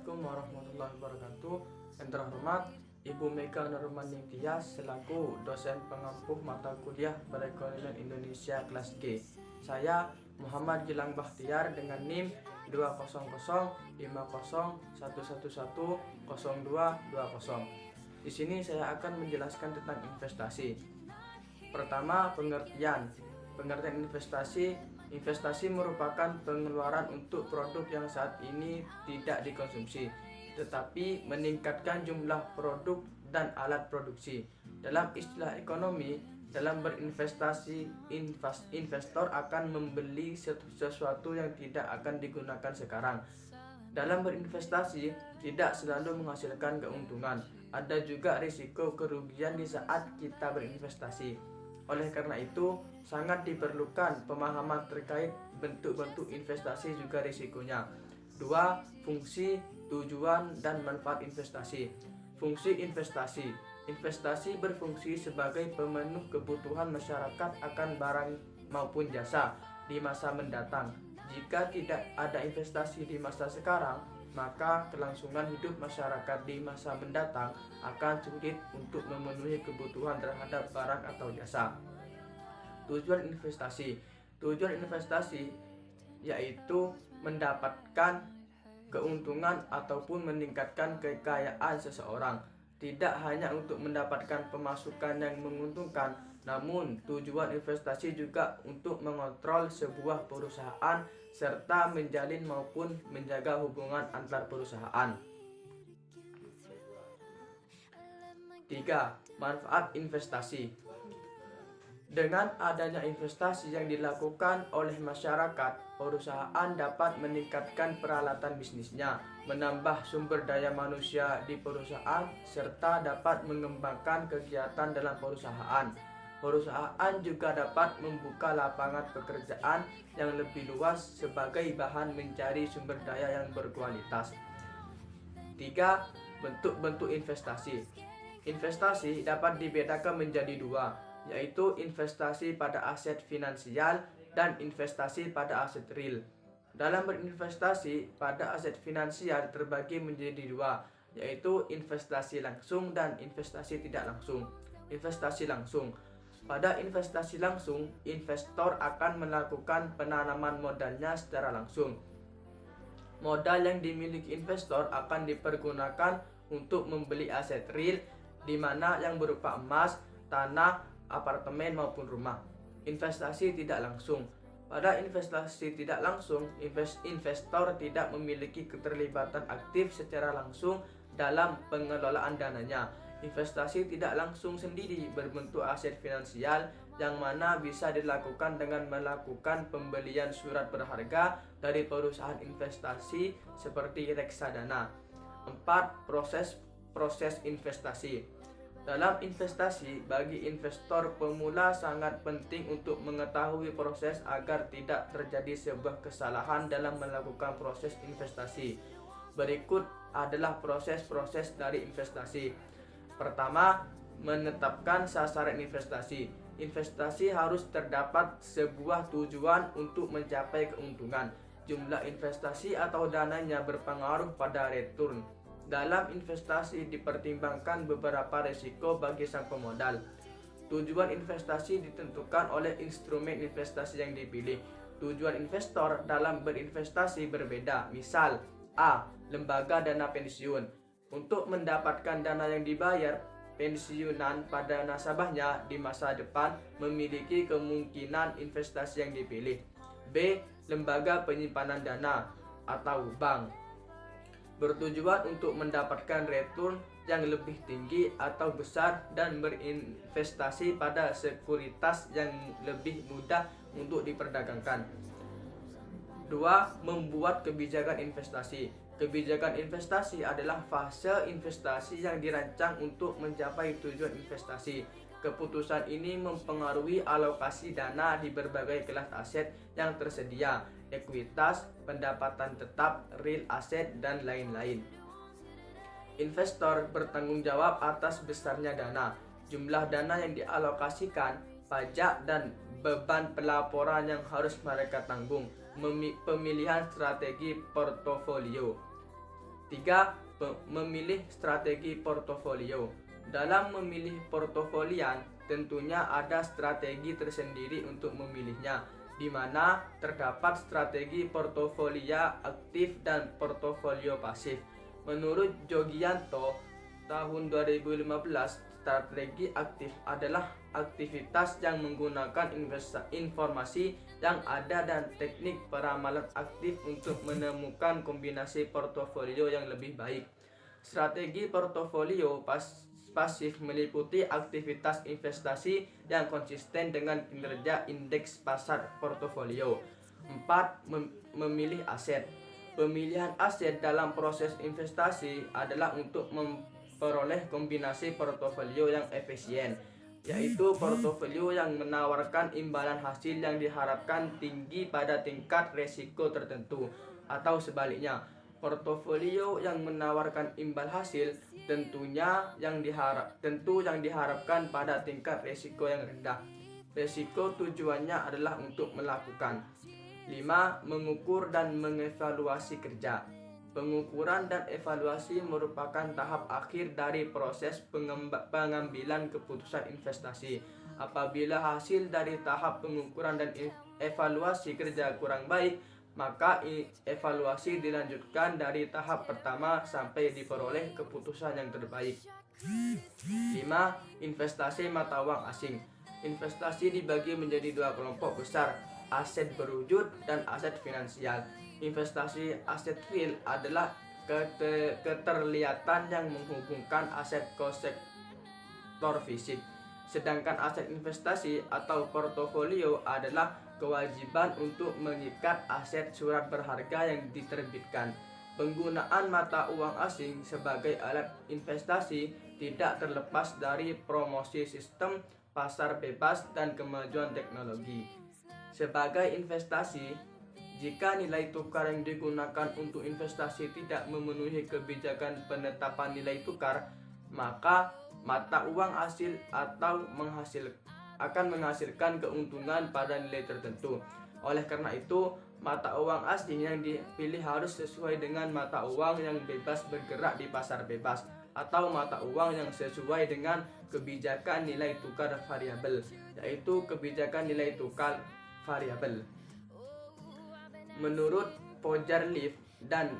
Assalamualaikum warahmatullahi wabarakatuh. Yang terhormat Ibu Mega Nurmani Tias selaku dosen pengampu mata kuliah Perekonomian Indonesia kelas G. Saya Muhammad Gilang Bakhtiar dengan NIM 2001501110220. Di sini saya akan menjelaskan tentang investasi. Pertama, pengertian investasi. Investasi merupakan pengeluaran untuk produk yang saat ini tidak dikonsumsi, tetapi meningkatkan jumlah produk dan alat produksi. Dalam istilah ekonomi, dalam berinvestasi, investor akan membeli sesuatu yang tidak akan digunakan sekarang. Dalam berinvestasi tidak selalu menghasilkan keuntungan. Ada juga risiko kerugian di saat kita berinvestasi. Oleh karena itu, sangat diperlukan pemahaman terkait bentuk-bentuk investasi juga risikonya. 2. Fungsi, tujuan, dan manfaat investasi. Fungsi investasi. Investasi berfungsi sebagai pemenuh kebutuhan masyarakat akan barang maupun jasa di masa mendatang. Jika tidak ada investasi di masa sekarang, maka kelangsungan hidup masyarakat di masa mendatang akan sulit untuk memenuhi kebutuhan terhadap barang atau jasa. Tujuan investasi. Tujuan investasi yaitu mendapatkan keuntungan ataupun meningkatkan kekayaan seseorang. Tidak hanya untuk mendapatkan pemasukan yang menguntungkan, namun tujuan investasi juga untuk mengontrol sebuah perusahaan serta menjalin maupun menjaga hubungan antar perusahaan. 3. Manfaat investasi. Dengan adanya investasi yang dilakukan oleh masyarakat, perusahaan dapat meningkatkan peralatan bisnisnya, menambah sumber daya manusia di perusahaan, serta dapat mengembangkan kegiatan dalam perusahaan. Perusahaan juga dapat membuka lapangan pekerjaan yang lebih luas sebagai bahan mencari sumber daya yang berkualitas. 3. Bentuk-bentuk investasi. Investasi dapat dibedakan menjadi dua, yaitu investasi pada aset finansial dan investasi pada aset real. Dalam berinvestasi pada aset finansial terbagi menjadi dua, yaitu investasi langsung dan investasi tidak langsung. Investasi langsung. Pada investasi langsung, investor akan melakukan penanaman modalnya secara langsung. Modal yang dimiliki investor akan dipergunakan untuk membeli aset real, di mana yang berupa emas, tanah, apartemen maupun rumah. Investasi tidak langsung. Pada investasi tidak langsung, investor tidak memiliki keterlibatan aktif secara langsung dalam pengelolaan dananya. Investasi tidak langsung sendiri berbentuk aset finansial yang mana bisa dilakukan dengan melakukan pembelian surat berharga dari perusahaan investasi seperti reksadana. 4. Proses investasi. Dalam investasi, bagi investor pemula sangat penting untuk mengetahui proses agar tidak terjadi sebuah kesalahan dalam melakukan proses investasi. Berikut adalah proses-proses dari investasi. Pertama, menetapkan sasaran investasi. Investasi harus terdapat sebuah tujuan untuk mencapai keuntungan. Jumlah investasi atau dananya berpengaruh pada return. Dalam investasi dipertimbangkan beberapa risiko bagi sang pemodal. Tujuan investasi ditentukan oleh instrumen investasi yang dipilih. Tujuan investor dalam berinvestasi berbeda. Misal, A. Lembaga dana pensiun. Untuk mendapatkan dana yang dibayar, pensiunan pada nasabahnya di masa depan memiliki kemungkinan investasi yang dipilih. B. Lembaga penyimpanan dana atau bank, bertujuan untuk mendapatkan return yang lebih tinggi atau besar dan berinvestasi pada sekuritas yang lebih mudah untuk diperdagangkan. 2. Membuat kebijakan investasi. Kebijakan investasi adalah fase investasi yang dirancang untuk mencapai tujuan investasi. Keputusan ini mempengaruhi alokasi dana di berbagai kelas aset yang tersedia, ekuitas, pendapatan tetap, real asset, dan lain-lain. Investor bertanggung jawab atas besarnya dana, jumlah dana yang dialokasikan, pajak, dan beban pelaporan yang harus mereka tanggung. Pemilihan strategi portofolio. 3. Memilih strategi portofolio. Dalam memilih portofolian, tentunya ada strategi tersendiri untuk memilihnya, di mana terdapat strategi portofolio aktif dan portofolio pasif. Menurut Jogianto, tahun 2015, strategi aktif adalah aktivitas yang menggunakan informasi yang ada dan teknik peramalan aktif untuk menemukan kombinasi portofolio yang lebih baik. Strategi portofolio pasif meliputi aktivitas investasi yang konsisten dengan kinerja indeks pasar portofolio. 4. Memilih aset. Pemilihan aset dalam proses investasi adalah untuk memperoleh kombinasi portofolio yang efisien, yaitu portofolio yang menawarkan imbalan hasil yang diharapkan tinggi pada tingkat resiko tertentu, atau sebaliknya, portofolio yang menawarkan imbal hasil yang diharapkan pada tingkat resiko yang rendah. Resiko tujuannya adalah untuk melakukan. 5. Mengukur dan mengevaluasi kerja. Pengukuran dan evaluasi merupakan tahap akhir dari proses pengambilan keputusan investasi. Apabila hasil dari tahap pengukuran dan evaluasi kerja kurang baik, maka evaluasi dilanjutkan dari tahap pertama sampai diperoleh keputusan yang terbaik. 5. Investasi mata uang asing. Investasi dibagi menjadi dua kelompok besar, aset berwujud dan aset finansial. Investasi aset real adalah keterlihatan yang menghubungkan aset ke sektor fisik. Sedangkan aset investasi atau portofolio adalah kewajiban untuk mengikat aset surat berharga yang diterbitkan. Penggunaan mata uang asing sebagai alat investasi tidak terlepas dari promosi sistem pasar bebas dan kemajuan teknologi. Sebagai investasi, jika nilai tukar yang digunakan untuk investasi tidak memenuhi kebijakan penetapan nilai tukar, maka mata uang hasil atau akan menghasilkan keuntungan pada nilai tertentu. Oleh karena itu, mata uang asing yang dipilih harus sesuai dengan mata uang yang bebas bergerak di pasar bebas, atau mata uang yang sesuai dengan kebijakan nilai tukar variabel, yaitu kebijakan nilai tukar variabel. Menurut Pojarliv dan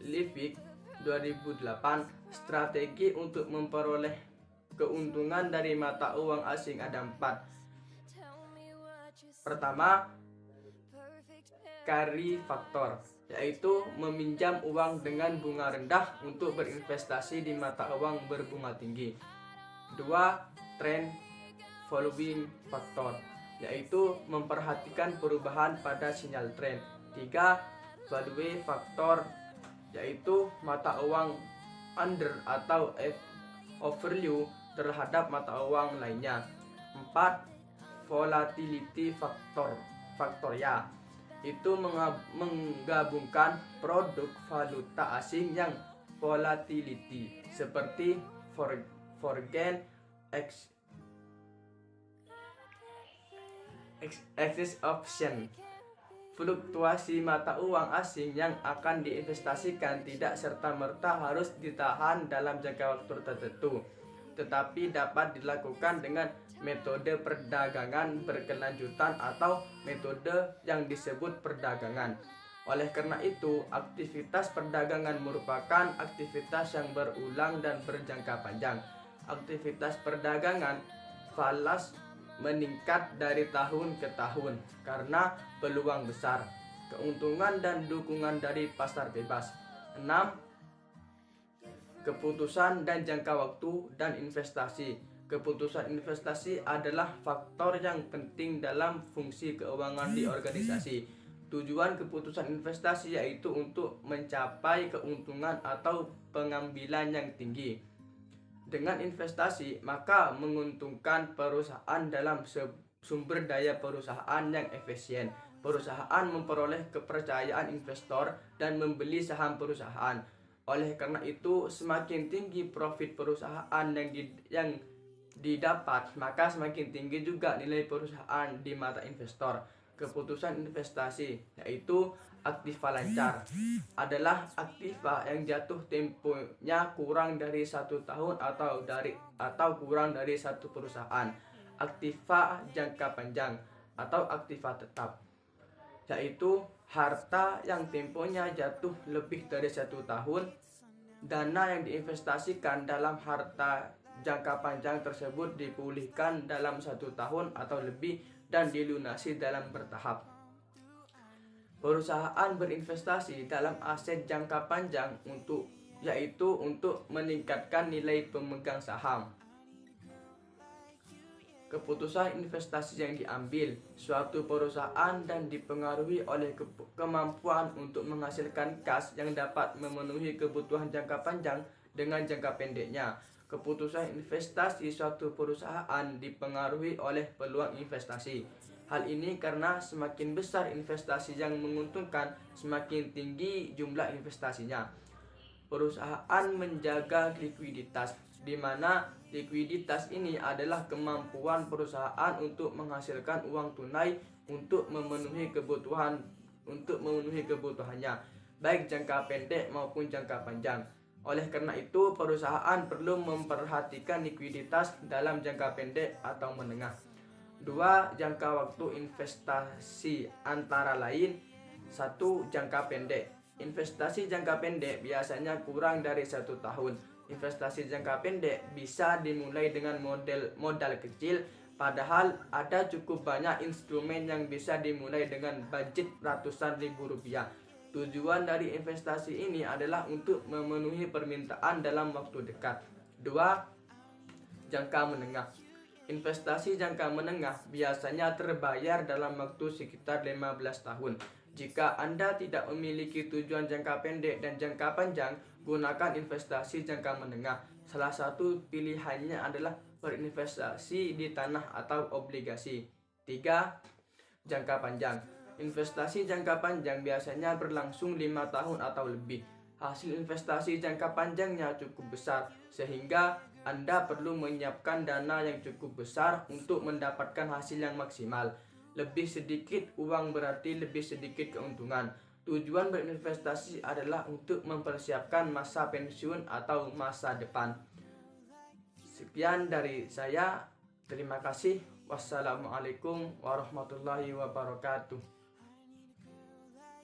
Livik 2008, strategi untuk memperoleh keuntungan dari mata uang asing ada 4. Pertama, carry factor, yaitu meminjam uang dengan bunga rendah untuk berinvestasi di mata uang berbunga tinggi. 2. Trend following factor, yaitu memperhatikan perubahan pada sinyal tren. 3. Value factor, yaitu mata uang under atau overvalue terhadap mata uang lainnya. 4. Volatility factor ya, itu menggabungkan produk valuta asing yang volatility seperti foreign exchange option. Fluktuasi mata uang asing yang akan diinvestasikan tidak serta-merta harus ditahan dalam jangka waktu tertentu, tetapi dapat dilakukan dengan metode perdagangan berkelanjutan atau metode yang disebut perdagangan. Oleh karena itu, aktivitas perdagangan merupakan aktivitas yang berulang dan berjangka panjang. Aktivitas perdagangan falas meningkat dari tahun ke tahun karena peluang besar, keuntungan dan dukungan dari pasar bebas. 6. Keputusan dan jangka waktu dan investasi. Keputusan investasi adalah faktor yang penting dalam fungsi keuangan di organisasi. Tujuan keputusan investasi yaitu untuk mencapai keuntungan atau pengambilan yang tinggi. Dengan investasi, maka menguntungkan perusahaan dalam sumber daya perusahaan yang efisien. Perusahaan memperoleh kepercayaan investor dan membeli saham perusahaan. Oleh karena itu, semakin tinggi profit perusahaan yang didapat, maka semakin tinggi juga nilai perusahaan di mata investor. Keputusan investasi, yaitu aktiva lancar, adalah aktiva yang jatuh temponya kurang dari 1 tahun atau kurang dari satu perusahaan. Aktiva jangka panjang atau aktiva tetap, yaitu harta yang temponya jatuh lebih dari 1 tahun. Dana yang diinvestasikan dalam harta jangka panjang tersebut dipulihkan dalam 1 tahun atau lebih dan dilunasi dalam bertahap. Perusahaan berinvestasi dalam aset jangka panjang yaitu untuk meningkatkan nilai pemegang saham. Keputusan investasi yang diambil suatu perusahaan dan dipengaruhi oleh kemampuan untuk menghasilkan kas yang dapat memenuhi kebutuhan jangka panjang dengan jangka pendeknya. Keputusan investasi suatu perusahaan dipengaruhi oleh peluang investasi. Hal ini karena semakin besar investasi yang menguntungkan, semakin tinggi jumlah investasinya. Perusahaan menjaga likuiditas, di mana likuiditas ini adalah kemampuan perusahaan untuk menghasilkan uang tunai untuk memenuhi kebutuhannya, baik jangka pendek maupun jangka panjang. Oleh karena itu, perusahaan perlu memperhatikan likuiditas dalam jangka pendek atau menengah. 2. Jangka waktu investasi antara lain. 1. Jangka pendek. Investasi jangka pendek biasanya kurang dari 1 tahun. Investasi jangka pendek bisa dimulai dengan modal kecil, padahal ada cukup banyak instrumen yang bisa dimulai dengan budget ratusan ribu rupiah. Tujuan dari investasi ini adalah untuk memenuhi permintaan dalam waktu dekat. 2. Jangka menengah. Investasi jangka menengah biasanya terbayar dalam waktu sekitar 15 tahun. Jika Anda tidak memiliki tujuan jangka pendek dan jangka panjang, gunakan investasi jangka menengah. Salah satu pilihannya adalah berinvestasi di tanah atau obligasi. 3. Jangka panjang. Investasi jangka panjang biasanya berlangsung 5 tahun atau lebih. Hasil investasi jangka panjangnya cukup besar, sehingga Anda perlu menyiapkan dana yang cukup besar untuk mendapatkan hasil yang maksimal. Lebih sedikit uang berarti lebih sedikit keuntungan. Tujuan berinvestasi adalah untuk mempersiapkan masa pensiun atau masa depan. Sekian dari saya. Terima kasih. Wassalamualaikum warahmatullahi wabarakatuh.